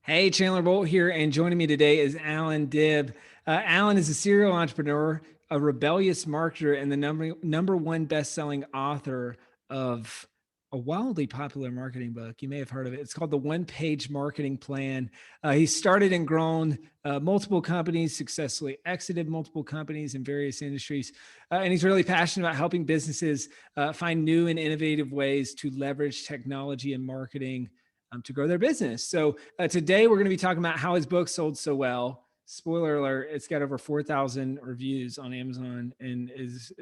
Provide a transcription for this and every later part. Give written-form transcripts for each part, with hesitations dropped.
Hey, Chandler Bolt here, and joining me today is Allan Dib. Allan is a serial entrepreneur, a rebellious marketer, and the number one best-selling author of a wildly popular marketing book. You may have heard of it. It's called The One Page Marketing Plan. He started and grown multiple companies, successfully exited multiple companies in various industries, and he's really passionate about helping businesses find new and innovative ways to leverage technology and marketing to grow their business. So today we're going to be talking about how his book sold so well. Spoiler alert: it's got over 4,000 reviews on Amazon and is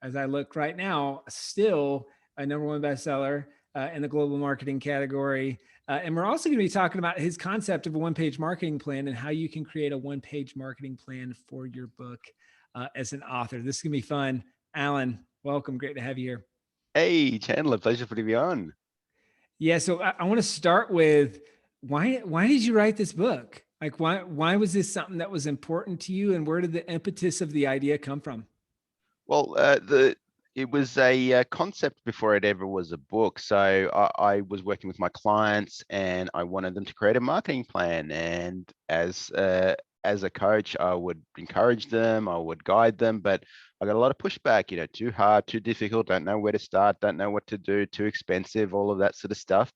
as I look right now still a number one bestseller in the global marketing category. And we're also going to be talking about his concept of a one-page marketing plan and how you can create a one-page marketing plan for your book as an author. This is going to be fun. Allan, welcome. Great to have you here. Hey, Chandler, pleasure putting me on. Yeah, so I want to start with why did you write this book? Like why was this something that was important to you, and where did the impetus of the idea come from? Well, it was a concept before it ever was a book. So I was working with my clients, and I wanted them to create a marketing plan. And as a coach, I would encourage them, I would guide them, but I got a lot of pushback. Too hard, too difficult, don't know where to start, don't know what to do, too expensive, all of that sort of stuff.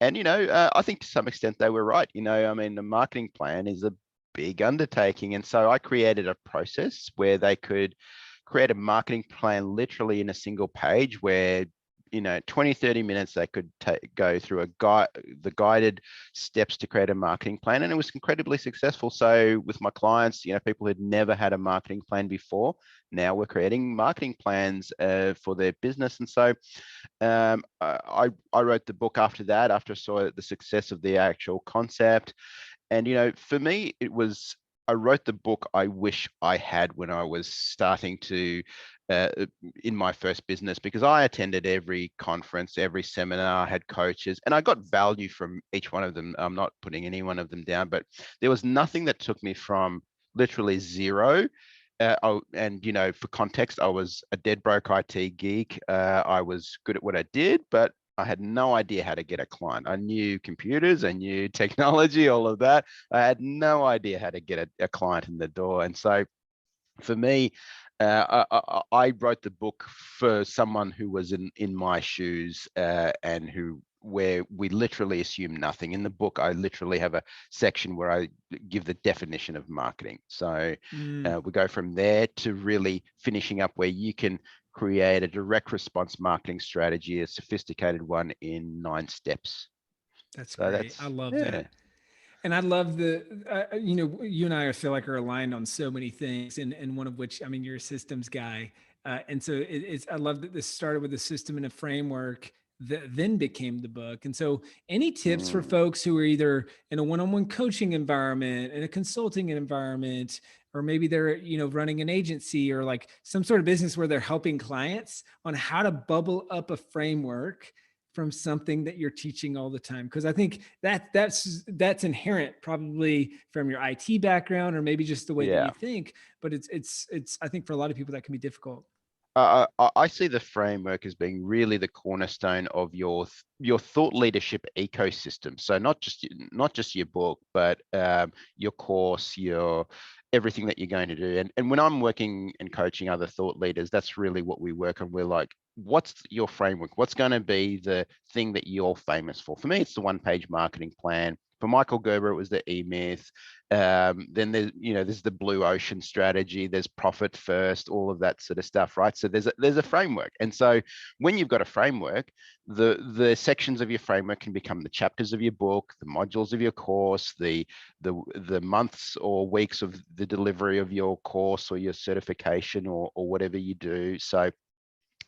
And I think to some extent they were right. I mean, the marketing plan is a big undertaking, and so I created a process where they could create a marketing plan literally in a single page where 20 30 minutes they could go through the guided steps to create a marketing plan, and it was incredibly successful. So with my clients, people who'd never had a marketing plan before, now we're creating marketing plans for their business. And so I wrote the book after that, after I saw the success of the actual concept. And for me, it was, I wrote the book I wish I had when I was starting to uh, in my first business, because I attended every conference, every seminar, had coaches, and I got value from each one of them. I'm not putting any one of them down, but there was nothing that took me from literally zero. And for context, I was a dead broke IT geek. I was good at what I did, but I had no idea how to get a client. I knew computers, I knew technology, all of that. I had no idea how to get a client in the door. And so for me, I wrote the book for someone who was in my shoes, and where we literally assume nothing. In the book, I literally have a section where I give the definition of marketing. So Mm, we go from there to really finishing up where you can create a direct response marketing strategy, a sophisticated one, in 9 steps. that's So great. I that's, love yeah. that. And I love you and I feel like are aligned on so many things, and one of which, I mean, you're a systems guy, and so I love that this started with a system and a framework that then became the book. And so, any tips for Mm. folks who are either in a one-on-one coaching environment, in a consulting environment, or maybe they're running an agency or like some sort of business where they're helping clients on how to bubble up a framework from something that you're teaching all the time? Because I think that's inherent probably from your IT background or maybe just the way that you Yeah. think, but it's I think for a lot of people that can be difficult. I see the framework as being really the cornerstone of your thought leadership ecosystem. So not just your book, but your course, your everything that you're going to do. And when I'm working and coaching other thought leaders, that's really what we work on. We're like, what's your framework? What's going to be the thing that you're famous for? For me, it's the one-page marketing plan. For Michael Gerber, it was the E-Myth. Then there's the blue ocean strategy, there's profit first, all of that sort of stuff, right? So there's a framework. And so when you've got a framework, the sections of your framework can become the chapters of your book, the modules of your course, the months or weeks of the delivery of your course or your certification, or whatever you do.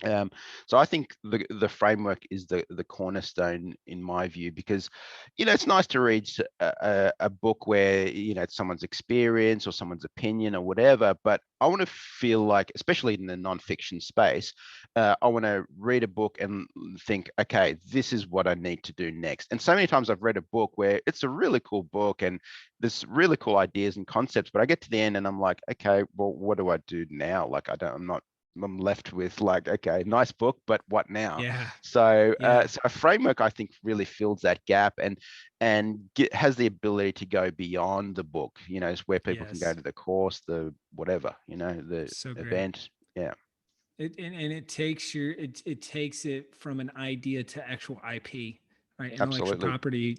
Um, so I think the framework is the cornerstone in my view, because it's nice to read a book where it's someone's experience or someone's opinion or whatever, but I want to feel like, especially in the nonfiction space, I want to read a book and think, okay, this is what I need to do next. And so many times I've read a book where it's a really cool book and there's really cool ideas and concepts, but I get to the end and I'm like, okay, well, what do I do now? Like I'm not I'm left with like, okay, nice book, but what now? Yeah. So, Yeah. so a framework I think really fills that gap and has the ability to go beyond the book. It's where people can go Yes. to the course, the whatever, the So great. event. Yeah, And it takes it takes it from an idea to actual IP, right? Intellectual absolutely. property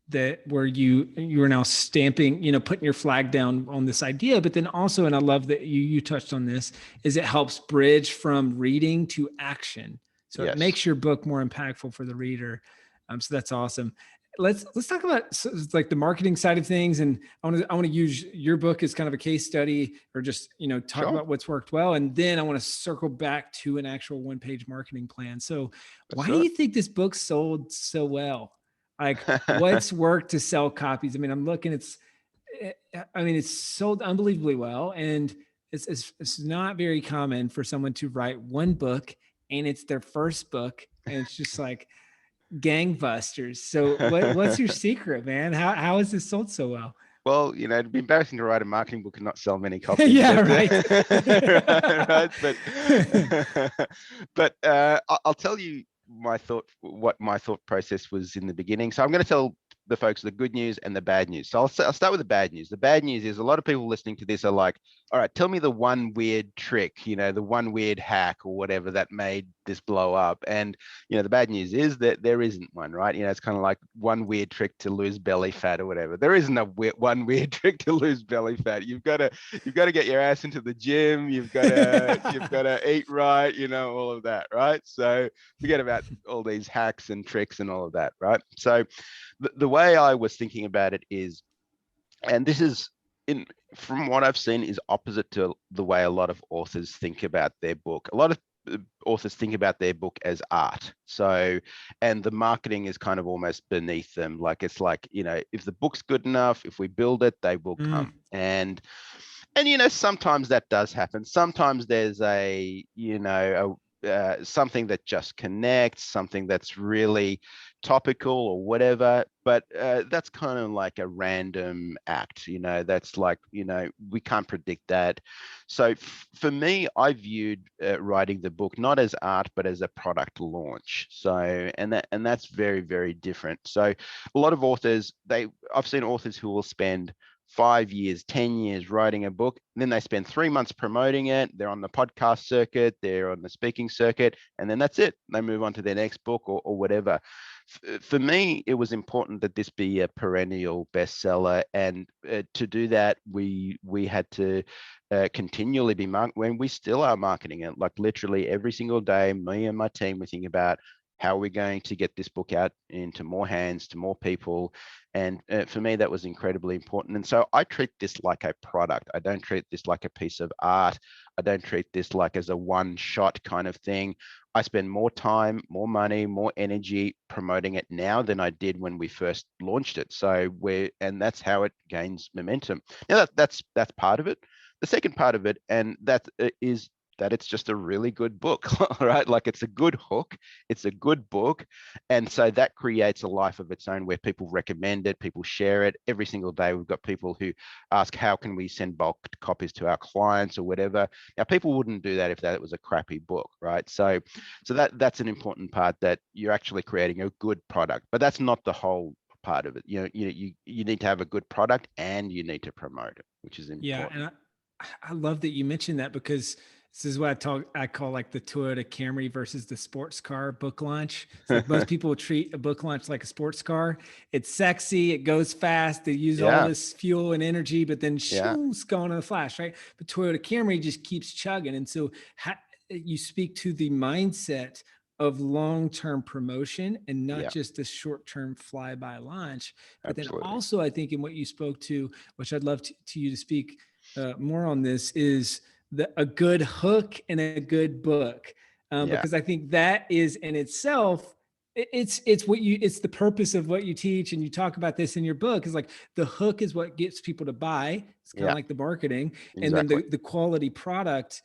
that where you are now stamping, putting your flag down on this idea, but then also, and I love that you touched on this, is it helps bridge from reading to action. So it Yes, makes your book more impactful for the reader. So that's awesome. Let's talk about like the marketing side of things, and I want to use your book as kind of a case study, or just talk sure. about what's worked well, and then I want to circle back to an actual one-page marketing plan. So, Let's why do do you think this book sold so well? Like, it. what's worked to sell copies? I mean, I'm looking. It's sold unbelievably well, and it's not very common for someone to write one book and it's their first book, and it's just like gangbusters. So what's your secret, man? How is this sold so well? Well, it'd be embarrassing to write a marketing book and not sell many copies, Yeah, but right. right, but I'll tell you what my thought process was in the beginning. So I'm going to tell the folks the good news and the bad news. So I'll start with the bad news. The bad news is a lot of people listening to this are like, all right, tell me the one weird trick, the one weird hack or whatever that made this blow up. And the bad news is that there isn't one, right? It's kind of like one weird trick to lose belly fat or whatever. There isn't one weird trick to lose belly fat. You've got to get your ass into the gym. You've got to eat right, all of that, right? So forget about all these hacks and tricks and all of that, right? So the way I was thinking about it is, and this is from what I've seen, is opposite to the way a lot of authors think about their book. A lot of authors think about their book as art. So, and the marketing is kind of almost beneath them. Like, it's like, if the book's good enough, if we build it, they will come. Mm, And sometimes that does happen. Sometimes there's something that just connects, something that's really topical or whatever, but that's kind of like a random act. That's like, we can't predict that. So for me, I viewed writing the book not as art but as a product launch. So and that's very, very different. So a lot of authors, I've seen authors who will spend 5 years, 10 years writing a book. And then they spend 3 months promoting it. They're on the podcast circuit, they're on the speaking circuit, and then that's it. They move on to their next book or whatever. For me, it was important that this be a perennial bestseller. And to do that, we had to continually be when we still are marketing it, like literally every single day. Me and my team were thinking about how are we going to get this book out into more hands, to more people. And for me, that was incredibly important. And so I treat this like a product. I don't treat this like a piece of art. I don't treat this like as a one-shot kind of thing. I spend more time, more money, more energy promoting it now than I did when we first launched it. And that's how it gains momentum. Now that's part of it. The second part of it, and that is that it's just a really good book, right? Like, it's a good hook, it's a good book. And so that creates a life of its own where people recommend it, people share it. Every single day, we've got people who ask, how can we send bulk copies to our clients or whatever? Now, people wouldn't do that if that was a crappy book, right? So that's an important part, that you're actually creating a good product, but that's not the whole part of it. You need to have a good product and you need to promote it, which is yeah, important. and I love that you mentioned that, because this is what I call like the Toyota Camry versus the sports car book launch. It's like most people treat a book launch like a sports car. It's sexy, it goes fast, they use all Yeah, this fuel and energy, but then yeah, shoo's going in a flash, right? But Toyota Camry just keeps chugging. And so you speak to the mindset of long-term promotion and not yeah, just a short-term fly-by launch. But then absolutely. also, I think in what you spoke to, which I'd love to you to speak more on this, is a good hook and a good book, Yeah, because I think that is in itself, it's the purpose of what you teach, and you talk about this in your book, is like the hook is what gets people to buy. It's kind of yeah, like the marketing, and then exactly. the quality product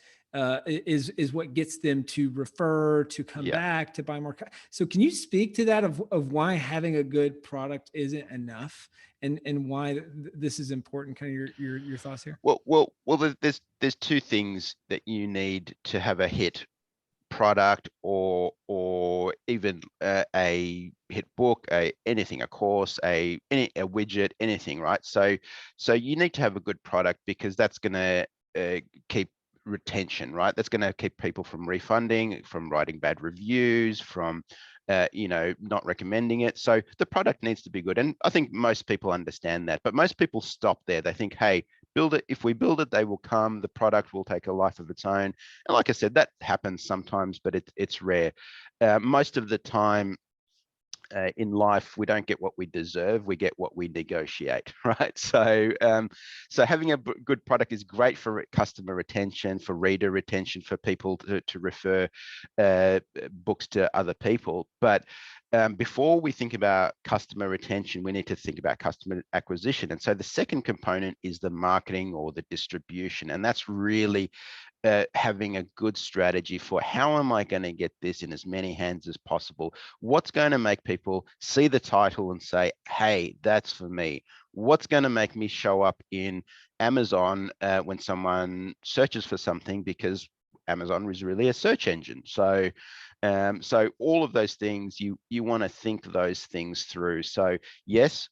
is what gets them to refer, to come Yeah. back, to buy more. So can you speak to that of why having a good product isn't enough, and why this is important? Kind of your thoughts here. Well, there's two things that you need to have a hit product, or even a hit book, anything, a course, a widget, anything, right? So you need to have a good product, because that's going to keep retention, right? That's going to keep people from refunding, from writing bad reviews, from not recommending it. So the product needs to be good, and I think most people understand that. But most people stop there. They think, hey, build it. If we build it, they will come. The product will take a life of its own. And like I said, that happens sometimes, but it's rare. Most of the time, in life, we don't get what we deserve, we get what we negotiate, right? So having a good product is great for customer retention, for reader retention, for people to refer books to other people. But before we think about customer retention, we need to think about customer acquisition. And so the second component is the marketing or the distribution. And that's really having a good strategy for, how am I going to get this in as many hands as possible? What's going to make people see the title and say, hey, that's for me? What's going to make me show up in Amazon when someone searches for something, because Amazon is really a search engine. So all of those things, you want to think those things through. So yes,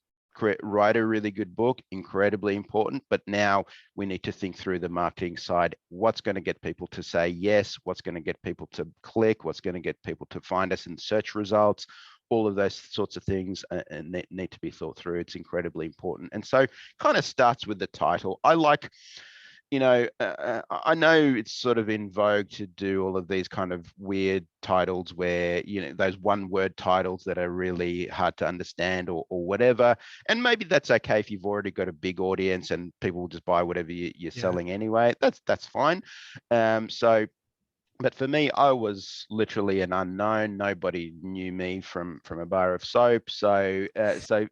write a really good book, incredibly important, but now we need to think through the marketing side. What's going to get people to say yes? What's going to get people to click? What's going to get people to find us in search results? All of those sorts of things need to be thought through. It's incredibly important. And so kind of starts with the title. I like, I know it's sort of in vogue to do all of these kind of weird titles where, those one word titles that are really hard to understand, or whatever. And maybe that's okay if you've already got a big audience and people will just buy whatever you're selling anyway. That's fine. But for me, I was literally an unknown. Nobody knew me from a bar of soap. So so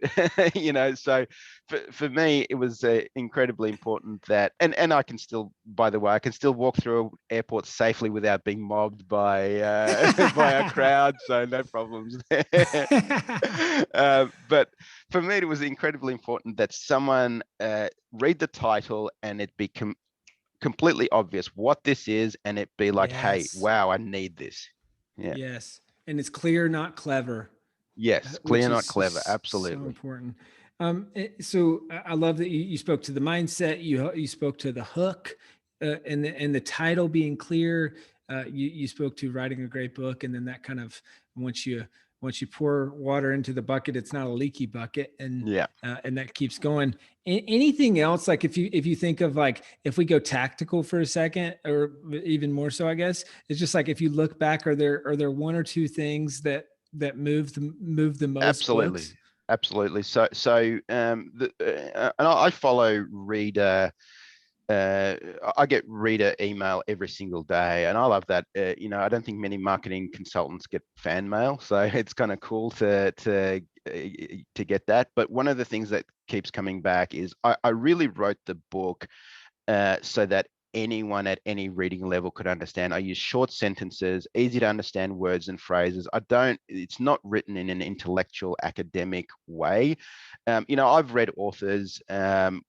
for me, it was incredibly important that, and I can still, by the way, I can still walk through an airport safely without being mobbed by by a crowd. So no problems there. But for me, it was incredibly important that someone read the title and it be completely obvious what this is, and it be like, hey, Yes. wow, I need this. Yeah. Yes. And it's clear, not clever, Yes, which clear, not is clever. so Absolutely. important. So I love that you spoke to the mindset, you spoke to the hook, and the title being clear. You spoke to writing a great book, and then that kind of, once you pour water into the bucket, it's not a leaky bucket, Yeah. and that keeps going. Anything else, like if you think of, like, if we go tactical for a second, or even more so, I guess it's just like, if you look back, are there one or two things that move the most Absolutely. books? Absolutely. And I follow reader. I get reader email every single day, and I love that. I don't think many marketing consultants get fan mail, so it's kind of cool to get that. But one of the things that keeps coming back is, I really wrote the book so that anyone at any reading level could understand. I use short sentences, easy to understand words and phrases. It's not written in an intellectual academic way. I've read authors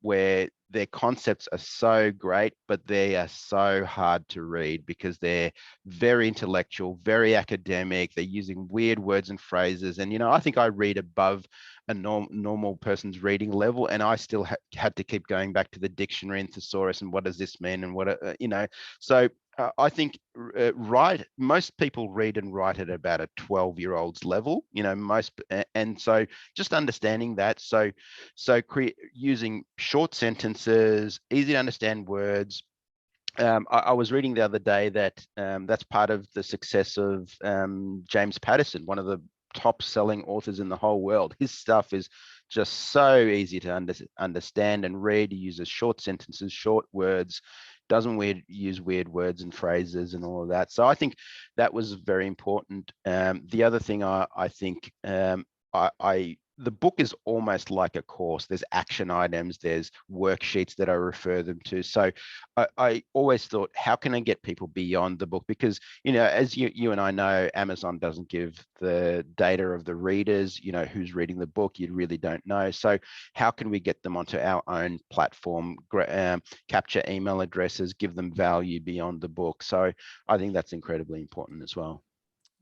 where their concepts are so great, but they are so hard to read because they're very intellectual, very academic. They're using weird words and phrases. And, I think I read above a normal person's reading level, and I still had to keep going back to the dictionary and thesaurus and what does this mean and so I think most people read and write at about a 12-year-old's level, and so just understanding that. So using short sentences, easy to understand words. I was reading the other day that that's part of the success of James Patterson, one of the top selling authors in the whole world. His stuff is just so easy to understand and read. He uses short sentences, short words, doesn't use weird words and phrases and all of that. So I think that was very important. The other thing I think the book is almost like a course. There's action items, there's worksheets that I refer them to. So I always thought, how can I get people beyond the book? Because, as you and I know, Amazon doesn't give the data of the readers, who's reading the book. You really don't know. So how can we get them onto our own platform, capture email addresses, give them value beyond the book? So I think that's incredibly important as well.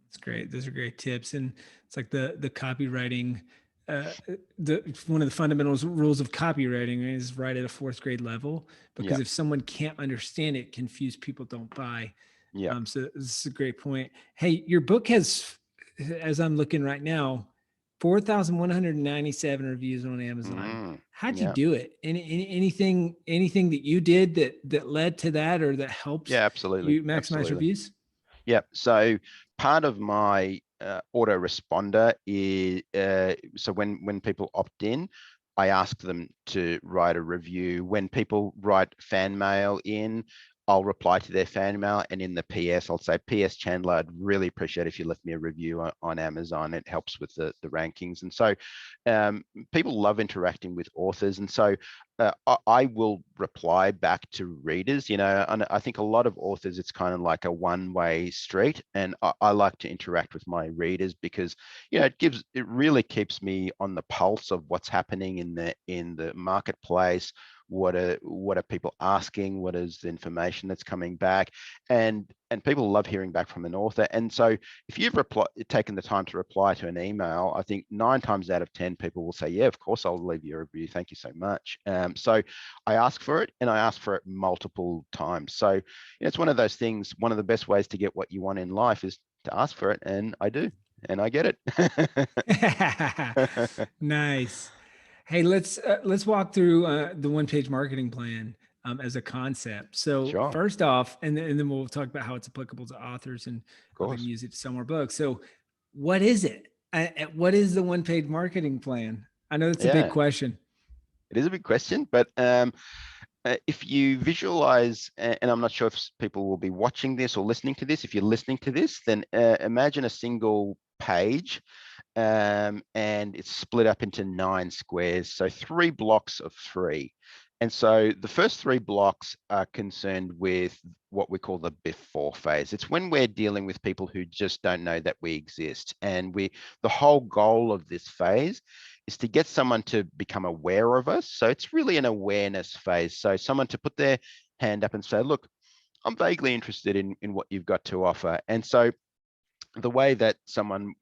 That's great. Those are great tips. And it's like the copywriting, one of the fundamental rules of copywriting is write at a fourth grade level, because Yeah. if someone can't understand it, confused people don't buy. Yeah. So this is a great point. Hey, your book has, as I'm looking right now, 4,197 reviews on Amazon. How'd you Yeah. do it? Anything that you did that led to that, or that helps Yeah, absolutely. you maximize Absolutely. reviews? Yeah. So part of my autoresponder is, so when people opt in, I ask them to write a review. When people write fan mail in, I'll reply to their fan mail, and in the PS, I'll say, PS Chandler, I'd really appreciate if you left me a review on Amazon. It helps with the rankings. And so people love interacting with authors. And so I will reply back to readers, and I think a lot of authors, it's kind of like a one-way street. And I like to interact with my readers because, it really keeps me on the pulse of what's happening in the marketplace. What are people asking? What is the information that's coming back? And people love hearing back from an author. And so if you've taken the time to reply to an email, I think 9 times out of 10 people will say, yeah, of course I'll leave you a review. Thank you so much. So I ask for it, and I ask for it multiple times. So it's one of those things. One of the best ways to get what you want in life is to ask for it, and I do, and I get it. Nice. Hey, let's walk through the one-page marketing plan as a concept. So Sure, of first off, and then we'll talk about how it's applicable to authors and how they can course. use it to sell more books. So, what is it? What is the one-page marketing plan? I know it's a big Yeah, question. it is a big question, but if you visualize, and I'm not sure if people will be watching this or listening to this, if you're listening to this, then imagine a single page, and it's split up into 9 squares. So 3 blocks of 3. And so the first 3 blocks are concerned with what we call the before phase. It's when we're dealing with people who just don't know that we exist. And the whole goal of this phase is to get someone to become aware of us. So it's really an awareness phase. So someone to put their hand up and say, look, I'm vaguely interested in what you've got to offer. And so the way that someone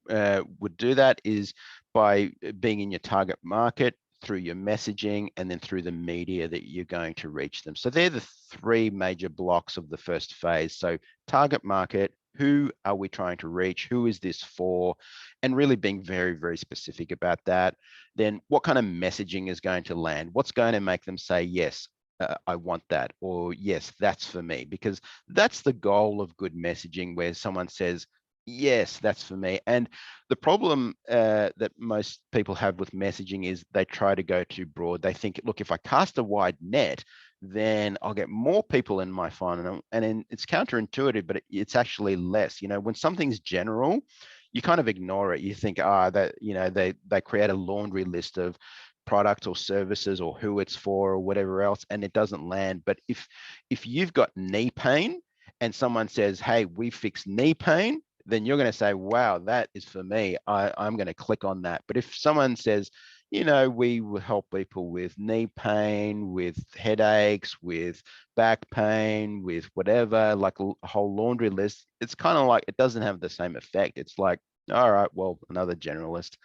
would do that is by being in your target market, through your messaging, and then through the media that you're going to reach them. So they're the 3 major blocks of the first phase. So target market, who are we trying to reach? Who is this for? And really being very, very specific about that. Then what kind of messaging is going to land? What's going to make them say, yes, I want that, or yes, that's for me? Because that's the goal of good messaging, where someone says, yes, that's for me. And the problem that most people have with messaging is they try to go too broad. They think, look, if I cast a wide net, then I'll get more people in my funnel. And it's counterintuitive, but it's actually less. When something's general, you kind of ignore it. You think, that, they create a laundry list of products or services or who it's for or whatever else, and it doesn't land. But if you've got knee pain and someone says, hey, we fix knee pain, then you're going to say, wow, that is for me. I'm going to click on that. But if someone says, we will help people with knee pain, with headaches, with back pain, with whatever, like a whole laundry list, it's kind of like, it doesn't have the same effect. It's like, all right, well, another generalist.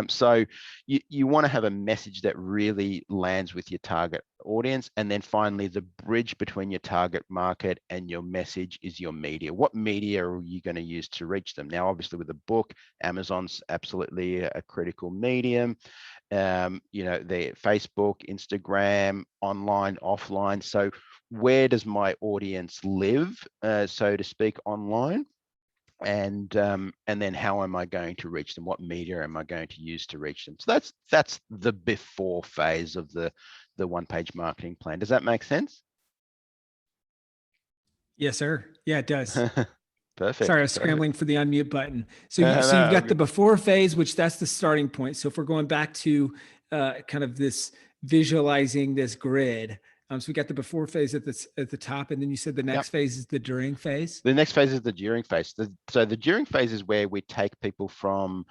So you want to have a message that really lands with your target audience. And then finally, the bridge between your target market and your message is your media. What media are you going to use to reach them? Now, obviously with a book, Amazon's absolutely a critical medium. The Facebook, Instagram, online, offline. So where does my audience live, so to speak, online? And then how am I going to reach them? What media am I going to use to reach them? So that's the before phase of the one-page marketing plan. Does that make sense? Yes, sir. Yeah, it does. Sorry, I Perfect. was Perfect. scrambling for the unmute button. So you've No, all got the good. before phase, which that's the starting point. So if we're going back to kind of this visualizing this grid, so we got the before phase at the top, and then you said the Yep. next phase is the during phase. The next phase is the during phase. So the during phase is where we take people from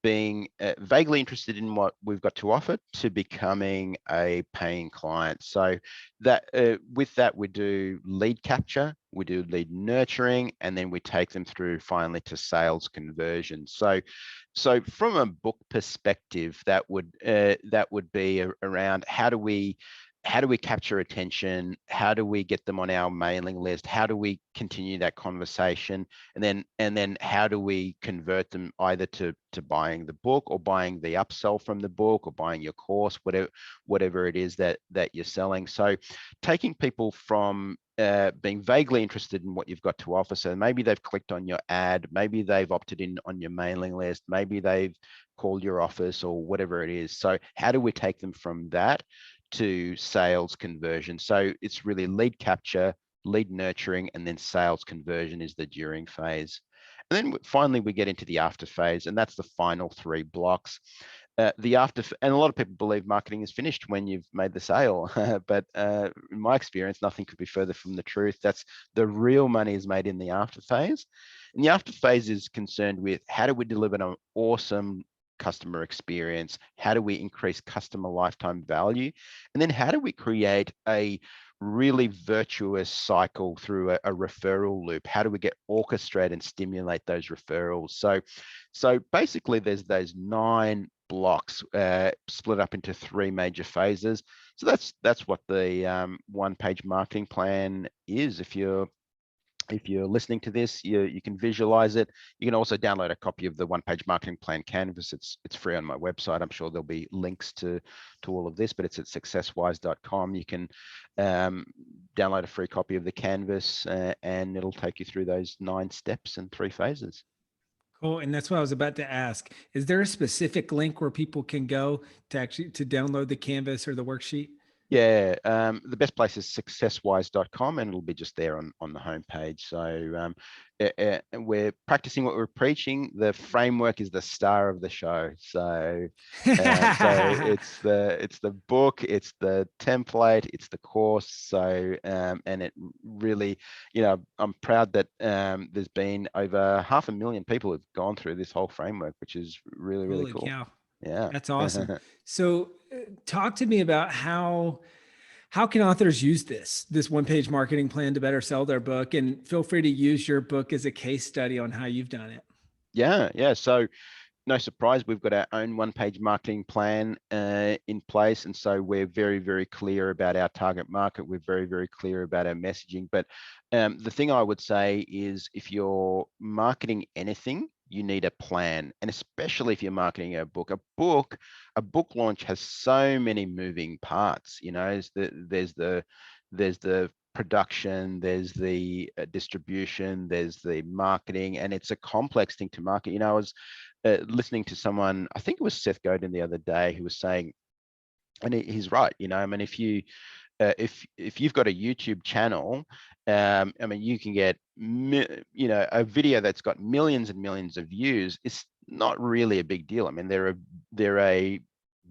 being vaguely interested in what we've got to offer to becoming a paying client. So that with that, we do lead capture, we do lead nurturing, and then we take them through finally to sales conversion. So from a book perspective, that would be around how do we capture attention? How do we get them on our mailing list? How do we continue that conversation? And then how do we convert them either to buying the book or buying the upsell from the book or buying your course, whatever it is that you're selling. So taking people from being vaguely interested in what you've got to offer. So maybe they've clicked on your ad, maybe they've opted in on your mailing list, maybe they've called your office or whatever it is. So how do we take them from that to sales conversion? So it's really lead capture, lead nurturing, and then sales conversion is the during phase. And then finally, we get into the after phase, and that's the final 3 blocks. The after, and a lot of people believe marketing is finished when you've made the sale, but in my experience, nothing could be further from the truth. That's the real money is made in the after phase. And the after phase is concerned with how do we deliver an awesome customer experience? How do we increase customer lifetime value? And then how do we create a really virtuous cycle through a referral loop? How do we get orchestrate and stimulate those referrals? So basically there's those 9 blocks split up into 3 major phases. So that's what the one-page marketing plan is. If you're listening to this, you can visualize it. You can also download a copy of the one-page marketing plan canvas. It's free on my website. I'm sure there'll be links to all of this, but it's at successwise.com. You can download a free copy of the canvas and it'll take you through those 9 steps and 3 phases. Cool. And that's what I was about to ask. Is there a specific link where people can go to actually to download the canvas or the worksheet? Yeah, the best place is successwise.com and it'll be just there on the homepage. So we're practicing what we're preaching. The framework is the star of the show. So it's the book, it's the template, it's the course. So and it really, I'm proud that there's been over 500,000 people who've gone through this whole framework, which is really, really Holy cool. cow. Yeah. That's awesome. So talk to me about how can authors use this one-page marketing plan to better sell their book, and feel free to use your book as a case study on how you've done it. Yeah. So no surprise, we've got our own one-page marketing plan in place. And so we're very, very clear about our target market. We're very, very clear about our messaging. But the thing I would say is if you're marketing anything, you need a plan. And especially if you're marketing a book. A book launch has so many moving parts. There's the production, there's the distribution, there's the marketing, and it's a complex thing to market. I was listening to someone, I think it was Seth Godin the other day, who was saying, and he's right. I mean, if you've got a YouTube channel, I mean, you can get a video that's got millions and millions of views. It's not really a big deal. I mean, there are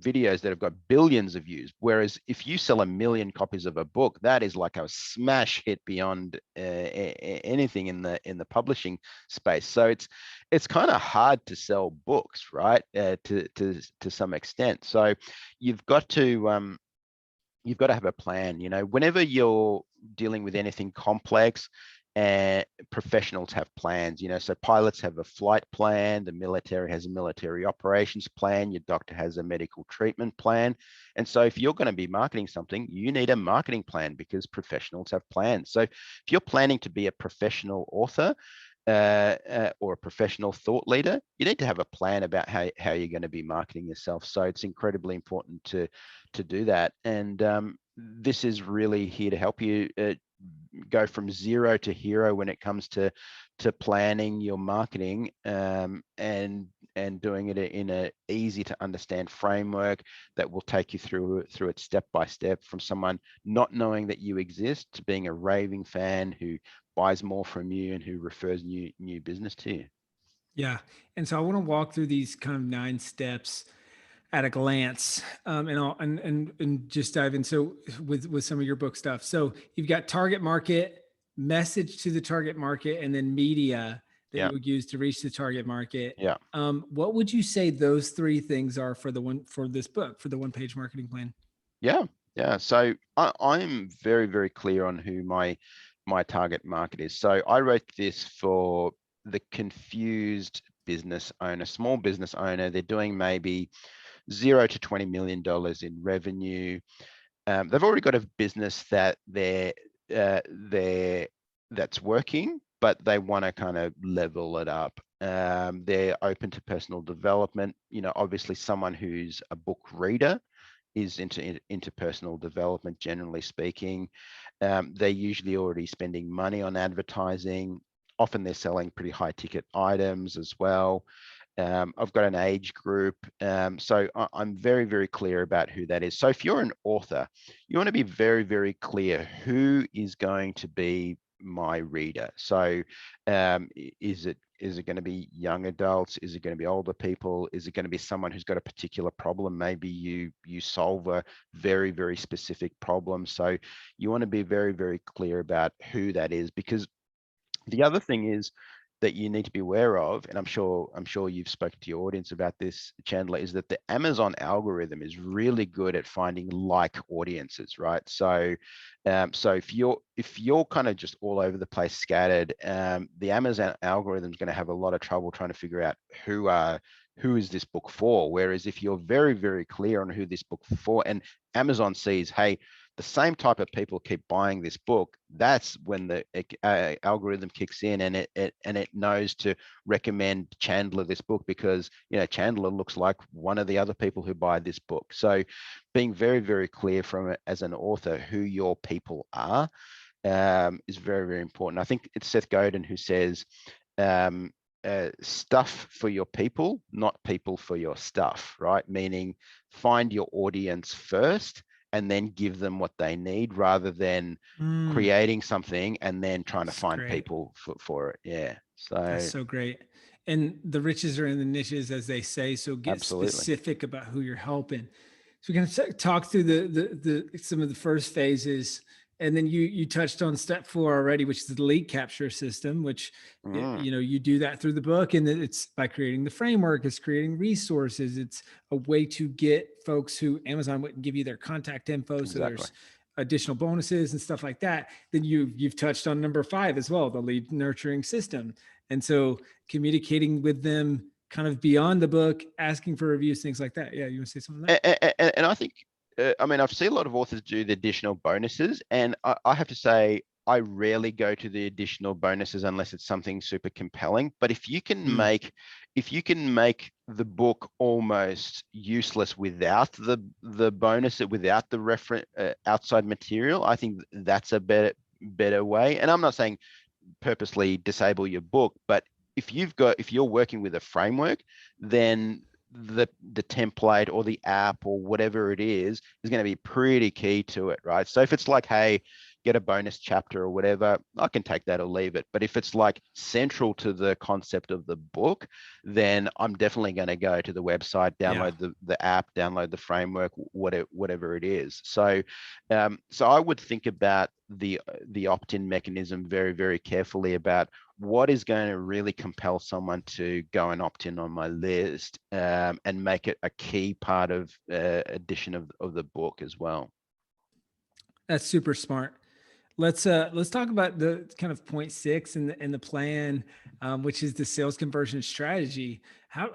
videos that have got billions of views, whereas if you sell 1 million copies of a book, that is like a smash hit beyond anything in the publishing space. So it's kind of hard to sell books, right? To some extent. So you've got to have a plan. Whenever you're dealing with anything complex, professionals have plans. So pilots have a flight plan, the military has a military operations plan, your doctor has a medical treatment plan. And so if you're going to be marketing something, you need a marketing plan because professionals have plans. So if you're planning to be a professional author, or a professional thought leader, you need to have a plan about how you're going to be marketing yourself. So it's incredibly important to do that. And this is really here to help you go from zero to hero when it comes to planning your marketing and doing it in a easy to understand framework that will take you through it step by step, from someone not knowing that you exist to being a raving fan who buys more from you and who refers new business to you. Yeah. And so I want to walk through these kind of 9 steps at a glance, and I'll and just dive in. So with some of your book stuff. So you've got target market, message to the target market, and then media that Yeah, you would use to reach the target market. yeah. What would you say those 3 things are for this book, for the one-page marketing plan? Yeah, yeah. So I'm very, very clear on who my target market is. So I wrote this for the confused business owner, small business owner. They're doing maybe $0 to $20 million in revenue. They've already got a business that that's working, but they want to kind of level it up. They're open to personal development. Obviously, someone who's a book reader is into personal development, generally speaking. They're usually already spending money on advertising. Often they're selling pretty high ticket items as well. I've got an age group. So I'm very, very clear about who that is. So if you're an author, you want to be very, very clear who is going to be my reader. So is it going to be young adults? Is it going to be older people? Is it going to be someone who's got a particular problem? Maybe you solve a very, very specific problem. So you want to be very, very clear about who that is, because the other thing is that you need to be aware of, and I'm sure you've spoken to your audience about this, Chandler, is that the Amazon algorithm is really good at finding like audiences, right? So, so if you're kind of just all over the place, scattered, the Amazon algorithm is going to have a lot of trouble trying to figure out who is this book for. Whereas if you're very, very clear on who this book for, and Amazon sees, hey, the same type of people keep buying this book, that's when the algorithm kicks in, and it knows to recommend Chandler this book, because Chandler looks like one of the other people who buy this book. So being very, very clear from it as an author who your people are is very, very important. I think it's Seth Godin who says, stuff for your people, not people for your stuff, right? Meaning find your audience first and then give them what they need, rather than creating something and then trying to find Great. people for it. Yeah. That's So so great. And the riches are in the niches, as they say. So get absolutely. specific about who you're helping. So we're going to talk through the some of the first phases, and then you touched on step 4 already, which is the lead capture system, which you do that through the book, and it's by creating the framework, it's creating resources, it's a way to get folks who Amazon wouldn't give you their contact info. So Exactly. there's additional bonuses and stuff like that. Then you've touched on number 5 as well, the lead nurturing system. And so communicating with them kind of beyond the book, asking for reviews, things like that. Yeah, you want to say something like that? And I think, I mean, I've seen a lot of authors do the additional bonuses, and I have to say, I rarely go to the additional bonuses unless it's something super compelling. But if you can make the book almost useless without the bonus, without the reference outside material, I think that's a better way. And I'm not saying purposely disable your book, but if you're working with a framework, then the template or the app or whatever it is going to be pretty key to it, right? So if it's like, hey, get a bonus chapter or whatever, I can take that or leave it. But if it's like central to the concept of the book, then I'm definitely going to go to the website, download the app, download the framework, whatever it is. So so I would think about the opt-in mechanism very, very carefully, about what is going to really compel someone to go and opt in on my list, and make it a key part of edition of the book as well. That's super smart. Let's talk about the kind of point 6 in the plan, which is the sales conversion strategy.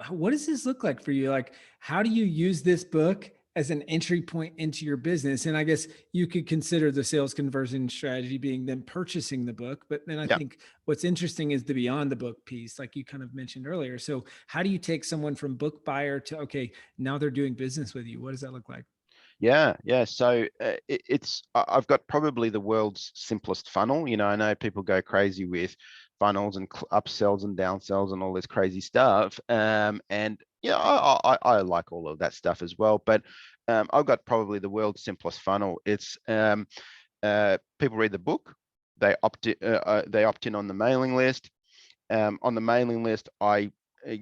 What does this look like for you? Like, how do you use this book as an entry point into your business? And I guess you could consider the sales conversion strategy being them purchasing the book. But then I think what's interesting is the beyond the book piece, like you kind of mentioned earlier. So how do you take someone from book buyer to, okay, now they're doing business with you? What does that look like? Yeah. So I've got probably the world's simplest funnel. I know people go crazy with funnels and upsells and downsells and all this crazy stuff. And I like all of that stuff as well. But I've got probably the world's simplest funnel. It's people read the book, they opt in on the mailing list. On the mailing list, I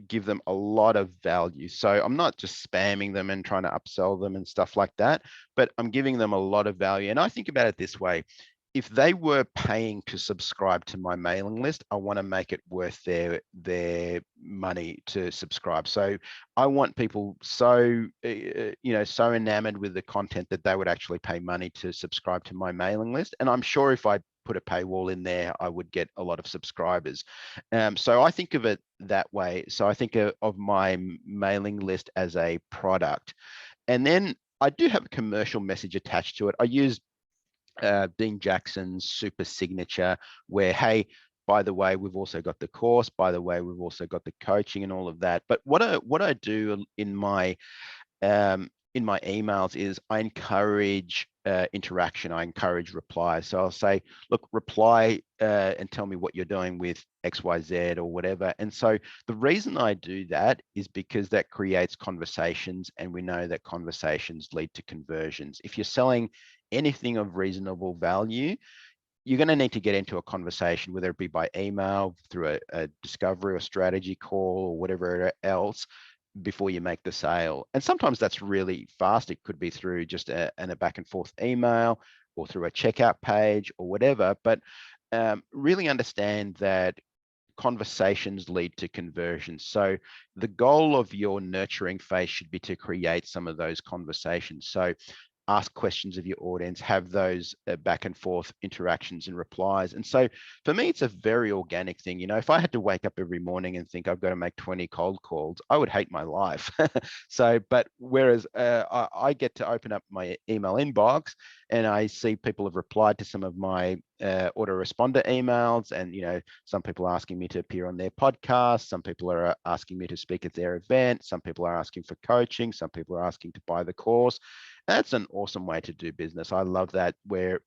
give them a lot of value. So I'm not just spamming them and trying to upsell them and stuff like that, but I'm giving them a lot of value. And I think about it this way: if they were paying to subscribe to my mailing list, I want to make it worth their money to subscribe. So I want people so so enamored with the content that they would actually pay money to subscribe to my mailing list. And I'm sure if I put a paywall in there, I would get a lot of subscribers. So I think of it that way. So I think of my mailing list as a product, and then I do have a commercial message attached to it. I use Dean Jackson's super signature, where, hey, by the way, we've also got the course. By the way, we've also got the coaching and all of that. But what I do in my emails is I encourage interaction. I encourage replies. So I'll say, look, reply and tell me what you're doing with XYZ or whatever. And so the reason I do that is because that creates conversations, and we know that conversations lead to conversions. If you're selling anything of reasonable value, you're going to need to get into a conversation, whether it be by email, through a discovery or strategy call or whatever else, before you make the sale. And sometimes that's really fast. It could be through just a back and forth email, or through a checkout page or whatever. But really understand that conversations lead to conversions. So the goal of your nurturing phase should be to create some of those conversations. So ask questions of your audience, have those back and forth interactions and replies. And so for me, it's a very organic thing. If I had to wake up every morning and think I've got to make 20 cold calls, I would hate my life. So, but whereas I get to open up my email inbox and I see people have replied to some of my autoresponder emails, and some people are asking me to appear on their podcast, some people are asking me to speak at their event, some people are asking for coaching, some people are asking to buy the course. That's an awesome way to do business. I love that, where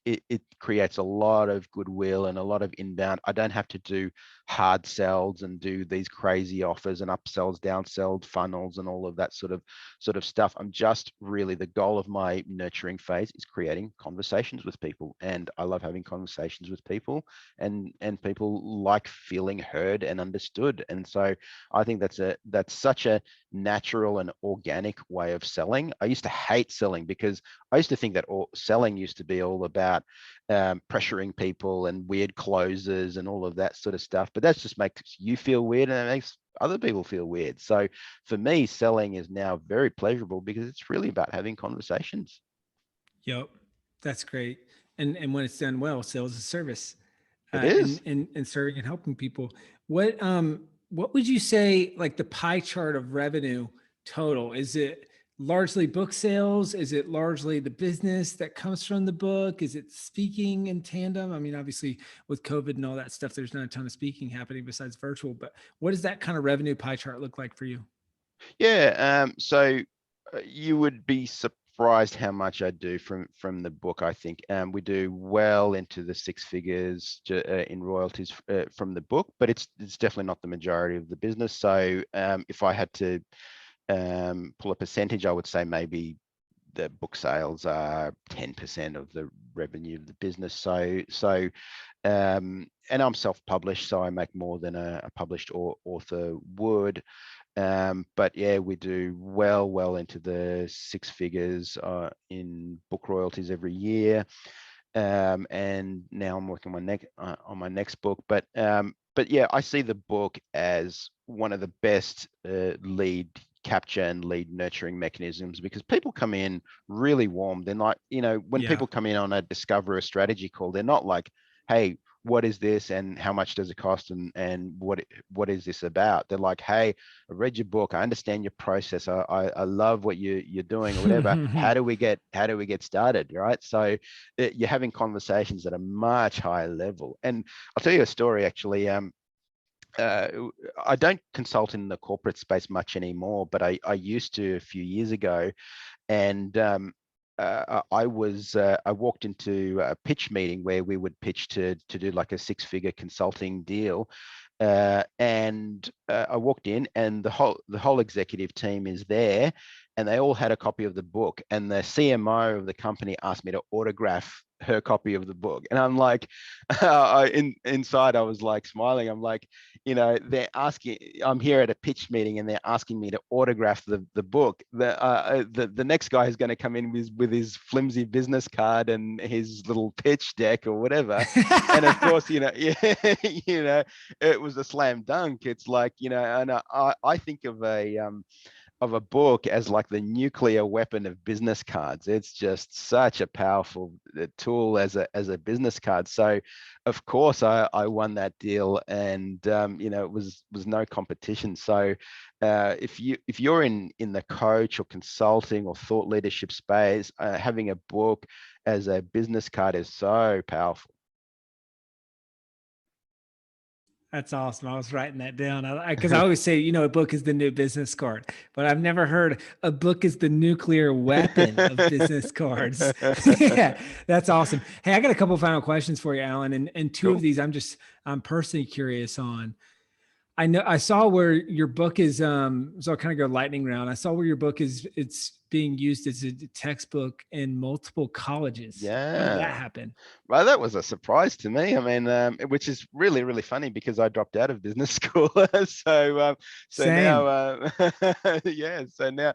it creates a lot of goodwill and a lot of inbound. I don't have to do hard sells and do these crazy offers and upsells, downsells, funnels, and all of that sort of stuff. I'm just really, the goal of my nurturing phase is creating conversations with people, and I love having conversations with people, and people like feeling heard and understood. And so I think that's such a natural and organic way of selling. I used to hate selling because I used to think that selling used to be all about pressuring people and weird closes and all of that sort of stuff. But that just makes you feel weird, and it makes other people feel weird. So for me, selling is now very pleasurable because it's really about having conversations. Yep, that's great. And when it's done well, sales is service, It and is. serving and helping people. What would you say, like, the pie chart of revenue total? Is it largely book sales? Is it largely the business that comes from the book? Is it speaking in tandem? I mean, obviously with COVID and all that stuff, there's not a ton of speaking happening besides virtual. But what does that kind of revenue pie chart look like for you? Yeah. So you would be surprised how much I do from the book. I think we do well into the six figures in royalties from the book, but it's definitely not the majority of the business. So if I had to pull a percentage, I would say maybe the book sales are 10% of the revenue of the business. And I'm self-published, so I make more than a published author would. But yeah, we do well into the six figures in book royalties every year. And now I'm working on my next book. But yeah, I see the book as one of the best lead capture and lead nurturing mechanisms, because people come in really warm. They're not, when Yeah. people come in on a discover a strategy call, they're not like, hey, what is this and how much does it cost, and what is this about? They're like, hey, I read your book, I understand your process, I love what you're doing or whatever. How do we get started, right? So you're having conversations at a much higher level. And I'll tell you a story, actually. Uh, I don't consult in the corporate space much anymore, but I used to a few years ago. And I walked into a pitch meeting where we would pitch to do like a six-figure consulting deal. And I walked in, and the whole executive team is there, and they all had a copy of the book. And the CMO of the company asked me to autograph her copy of the book. And I'm like, inside I was like smiling. I'm like, they're asking, I'm here at a pitch meeting and they're asking me to autograph the book. The next guy is going to come in with his flimsy business card and his little pitch deck or whatever. And of course, yeah, it was a slam dunk. It's like, and I think of a book as like the nuclear weapon of business cards. It's just such a powerful tool as a business card. So of course I won that deal, and it was no competition. So if you're in the coach or consulting or thought leadership space, having a book as a business card is so powerful. That's awesome. I was writing that down because I always say, a book is the new business card, but I've never heard a book is the nuclear weapon of business cards. Yeah, that's awesome. Hey, I got a couple of final questions for you, Allan, and two of Cool. these I'm personally curious on. I know I saw where your book is, so I'll kind of go lightning round. I saw where your book it's being used as a textbook in multiple colleges. How did that Yeah. happen? Well, that was a surprise to me. I mean, which is really, really funny because I dropped out of business school. So now, Same. yeah. So now,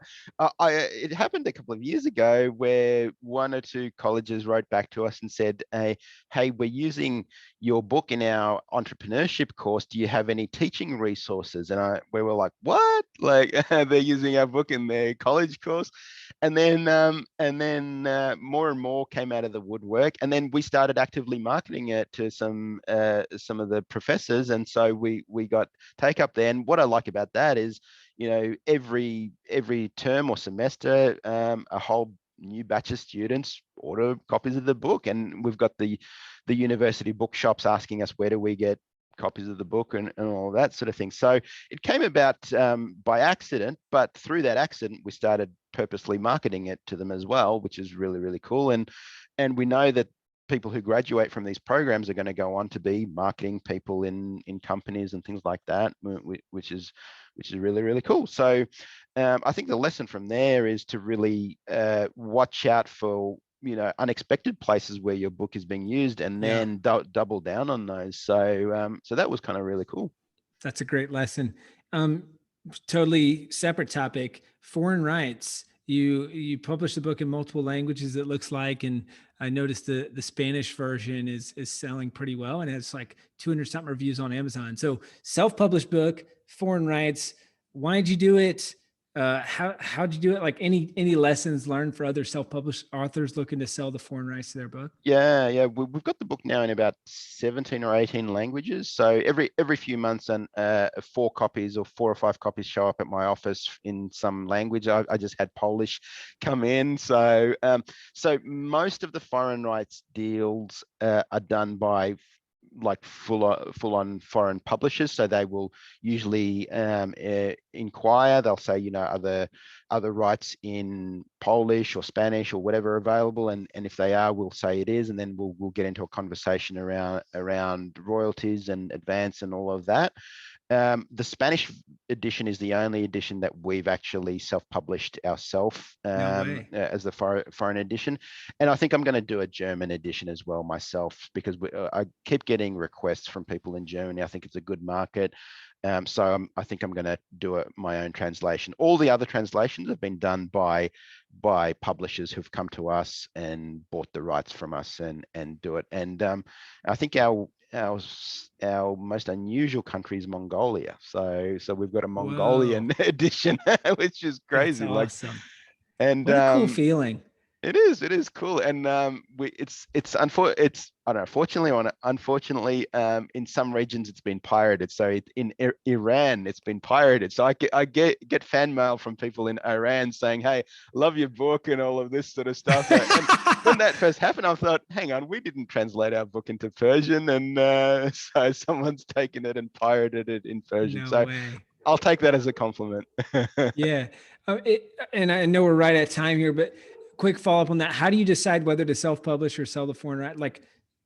it happened a couple of years ago where one or two colleges wrote back to us and said, "Hey, we're using your book in our entrepreneurship course. Do you have any teaching resources?" And we were like, "What? Like they're using our book in their college course?" And then more and more came out of the woodwork, and then we started actively marketing it to some of the professors, and so we got take up there. And what I like about that is, every term or semester, a whole new batch of students order copies of the book, and we've got the university bookshops asking us where do we get copies of the book and all that sort of thing. So it came about by accident, but through that accident, we started purposely marketing it to them as well, which is really, really cool. And we know that people who graduate from these programs are going to go on to be marketing people in companies and things like that, which is really, really cool. So I think the lesson from there is to really watch out for unexpected places where your book is being used, and Yeah. then double down on those. So that was kind of really cool. That's a great lesson. Um, Totally separate topic. Foreign rights. You published the book in multiple languages, it looks like, and I noticed the Spanish version is selling pretty well and has like 200 something reviews on Amazon. So self-published book, foreign rights. Why did you do it? How'd you do it? Like any lessons learned for other self-published authors looking to sell the foreign rights to their book? Yeah. We've got the book now in about 17 or 18 languages. So every few months, and 4 or 5 copies show up at my office in some language. I just had Polish come in. So most of the foreign rights deals are done by like full on foreign publishers. So they will usually inquire. They'll say, other rights in Polish or Spanish or whatever available, and if they are, we'll say it is, and then we'll get into a conversation around royalties and advance and all of that. The Spanish edition is the only edition that we've actually self-published ourselves No way. as the foreign edition. And I think I'm going to do a German edition as well myself, because I keep getting requests from people in Germany. I think it's a good market. So I think I'm going to do my own translation. All the other translations have been done by publishers who've come to us and bought the rights from us and do it. And I think our most unusual country is Mongolia. So we've got a Whoa, Mongolian edition, which is that's crazy. Like, awesome. and What a cool feeling. it is cool. And it's I don't know, fortunately or unfortunately, in some regions it's been pirated. So in Iran it's been pirated. So I get fan mail from people in Iran saying, "Hey, love your book," and all of this sort of stuff. And when that first happened, I thought, hang on, we didn't translate our book into Persian, and so someone's taken it and pirated it in Persian. No So way. I'll take that as a compliment. Yeah. And I know we're right at time here, but quick follow up on that. How do you decide whether to self publish or sell the foreign right? Like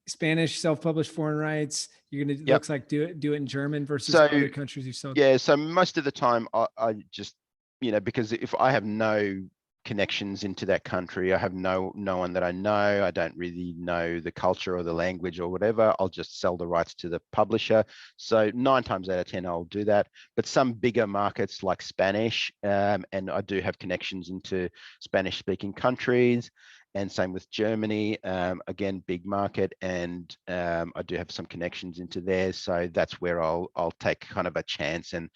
Spanish self published foreign rights, you're going to, Yep. looks like do it in German versus So other countries you sold. yeah, so most of the time I just, because if I have no connections into that country. I have no one that I know. I don't really know the culture or the language or whatever. I'll just sell the rights to the publisher. So 9 times out of 10, I'll do that. But some bigger markets like Spanish, and I do have connections into Spanish-speaking countries, and same with Germany. Again, big market, and I do have some connections into there. So that's where I'll take kind of a chance and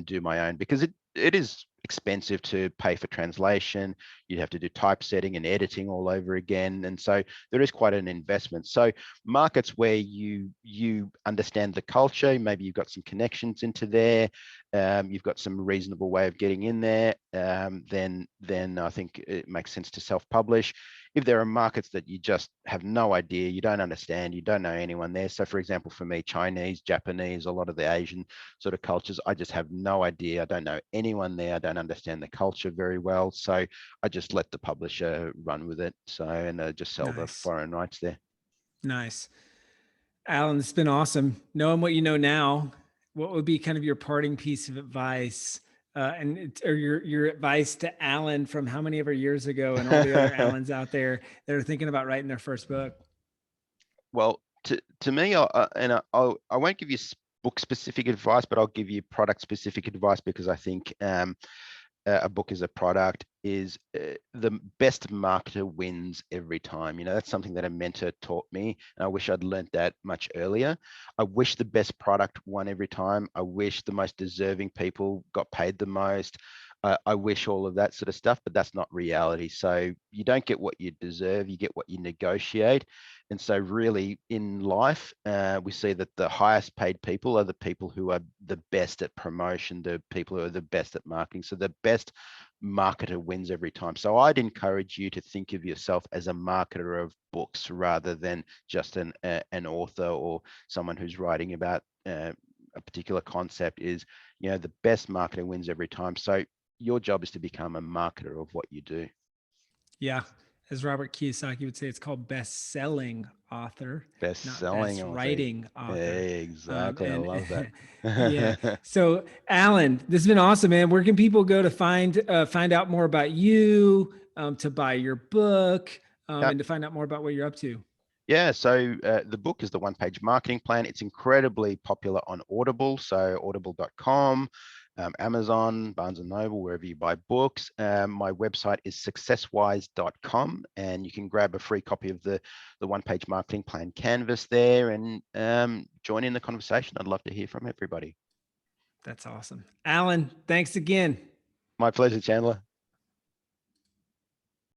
do my own, because it is expensive to pay for translation. You'd have to do typesetting and editing all over again, and so there is quite an investment. So markets where you understand the culture, maybe you've got some connections into there, you've got some reasonable way of getting in there, then I think it makes sense to self-publish. If there are markets that you just have no idea, you don't understand, you don't know anyone there. So for example, for me, Chinese, Japanese, a lot of the Asian sort of cultures, I just have no idea. I don't know anyone there. I don't understand the culture very well. So I just let the publisher run with it. So, and just sell the Nice. foreign rights there. Nice. Allan, it's been awesome. Knowing what you know now, what would be kind of your parting piece of advice, or your advice to Allan from how many ever years ago, and all the other Allans out there that are thinking about writing their first book? Well, to me, I won't give you book specific advice, but I'll give you product specific advice, because I think a book is a product, is the best marketer wins every time. You know, that's something that a mentor taught me, and I wish I'd learned that much earlier. I wish the best product won every time. I wish the most deserving people got paid the most. I wish all of that sort of stuff, but that's not reality. So you don't get what you deserve, you get what you negotiate. And so really in life, we see that the highest paid people are the people who are the best at promotion, the people who are the best at marketing. So the best marketer wins every time. So I'd encourage you to think of yourself as a marketer of books, rather than just an author or someone who's writing about a particular concept. Is, you know, the best marketer wins every time. So your job is to become a marketer of what you do. Yeah. As Robert Kiyosaki would say, it's called best-selling author, not Best-selling best author. writing author. Exactly. I And love that. yeah. So, Allan, this has been awesome, man. Where can people go to find out more about you, to buy your book, Yep. and to find out more about what you're up to? Yeah, so the book is the one-page marketing plan. It's incredibly popular on Audible, so audible.com, Amazon, Barnes and Noble, wherever you buy books. My website is successwise.com, and you can grab a free copy of the one-page marketing plan canvas there, and join in the conversation. I'd love to hear from everybody. That's awesome. Allan, thanks again. My pleasure, Chandler.